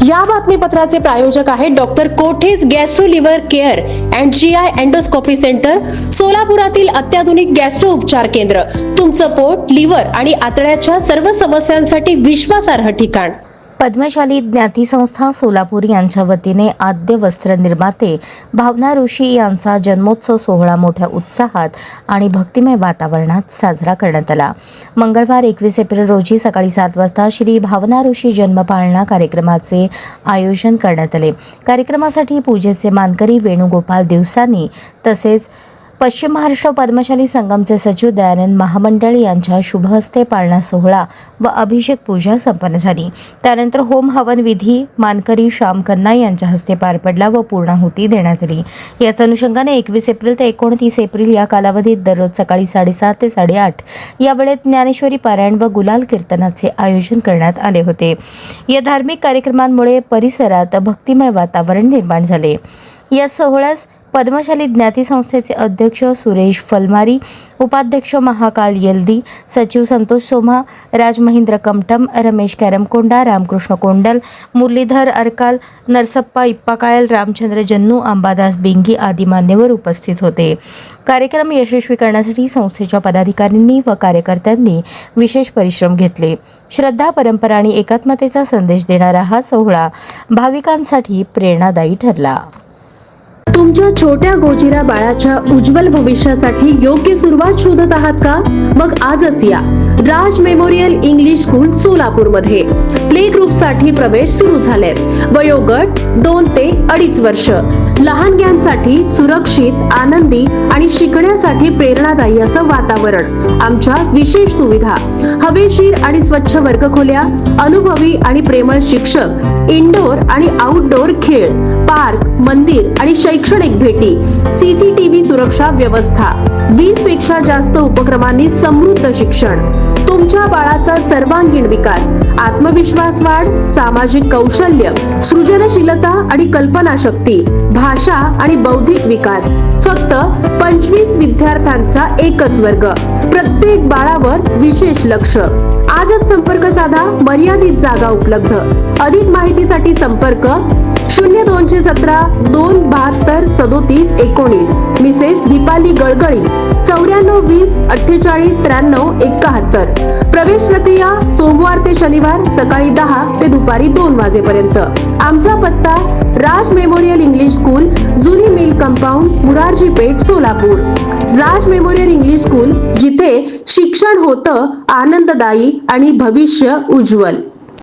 या बातमीपत्राचे प्रायोजक आहेत डॉक्टर कोठेज gastro liver care and GI endoscopy centre, सोलापुरातील अत्याधुनिक गॅस्ट्रो उपचार केंद्र. तुमचं पोट, लिव्हर आणि आतड्याच्या सर्व समस्यांसाठी विश्वासार्ह ठिकाण. पद्मशाली ज्ञाती संस्था सोलापूर यांच्या वतीने आद्य वस्त्र निर्माते भावना ऋषी यांचा जन्मोत्सव सोहळा मोठ्या उत्साहात आणि भक्तिमय वातावरणात साजरा करण्यात आला. मंगळवार 21 एप्रिल रोजी सकाळी 7 वाजता श्री भावना ऋषी जन्मपाळणा कार्यक्रमाचे आयोजन करण्यात आले. कार्यक्रमासाठी पूजेचे मानकरी वेणुगोपाल दिवसानी तसेच पश्चिम महाराष्ट्र पद्मशाली संगमचे सचिव दयानंद महामंडळ यांच्या शुभहस्ते पाळणा सोहळा व अभिषेक पूजा संपन्न झाली. त्यानंतर होम हवन विधी मानकरी श्याम कन्ना यांच्या हस्ते पार पडला व पूर्णाहुती देण्यात आली. याच अनुषंगाने 21 एप्रिल ते 29 एप्रिल या कालावधीत दररोज सकाळी 7:30 ते 8:30 या वेळेत ज्ञानेश्वरी पारायण व गुलाल कीर्तनाचे आयोजन करण्यात आले होते. या धार्मिक कार्यक्रमांमुळे परिसरात भक्तिमय वातावरण निर्माण झाले. या सोहळ्यास पद्मशाली ज्ञाती संस्थेचे अध्यक्ष सुरेश फलमारी, उपाध्यक्ष महाकाल येल्दी, सचिव संतोष सोमा, राज महेंद्र कमटम, रमेश कॅरमकोंडा, रामकृष्ण कोंडल, मुरलीधर अरकाल, नरसप्पा इप्पाकायल, रामचंद्र जन्नू, अंबादास बिंगी आदी मान्यवर उपस्थित होते. कार्यक्रम यशस्वी करण्यासाठी संस्थेच्या पदाधिकाऱ्यांनी व कार्यकर्त्यांनी विशेष परिश्रम घेतले. श्रद्धा, परंपरा आणि एकात्मतेचा संदेश देणारा हा सोहळा भाविकांसाठी प्रेरणादायी ठरला. तुमच्या छोट्या गोजिरा बाळाच्या उज्ज्वल भविष्यासाठी योग्य सुरुवात शोधत आहात का? मग आजच या राज मेमोरियल इंग्लिश स्कूल सोलापूर मध्ये प्ले ग्रुप साठी प्रवेश सुरू झालेत. वयोगट 2 ते 2.5 वर्ष. लहानग्यांसाठी सुरक्षित, आनंदी आणि शिकण्यासाठी प्रेरणादायी असं वातावरण. आमच्या विशेष सुविधा, हवेशीर आणि स्वच्छ वर्गखोल्या, अनुभवी आणि प्रेमळ शिक्षक, इंडोर आणि आउटडोर खेळ, पार्क, मंदिर आणि शैक्षणिक भेटी, CCTV सुरक्षा व्यवस्था, 20 पेक्षा जास्त उपक्रमांनी समृद्ध शिक्षण, तुमच्या बाळाचा सर्वांगीण विकास, आत्मविश्वास वाढ, सामाजिक कौशल्य, सृजनशीलता आणि कल्पनाशक्ती, भाषा आणि बौद्धिक विकास. फक्त 25 विद्यार्थ्यांचा एकच वर्ग, प्रत्येक बाळावर विशेष लक्ष. आजच संपर्क साधा, मर्यादित जागा उपलब्ध. अधिक माहितीसाठी संपर्क 0217 272 37 19. मिसेस दीपाली गळगळी 94 20 48 93 71. प्रवेश प्रक्रिया सोमवार ते शनिवार सकाळी 10 ते दुपारी 2 वाजेपर्यंत. आमचा पत्ता राज मेमोरियल इंग्लिश स्कूल, जुनी मिल कंपाऊंड, मुरारजी पेठ, सोलापूर. राज मेमोरियल इंग्लिश स्कूल, जिथे शिक्षण होतं आनंददायी आणि भविष्य उज्ज्वल.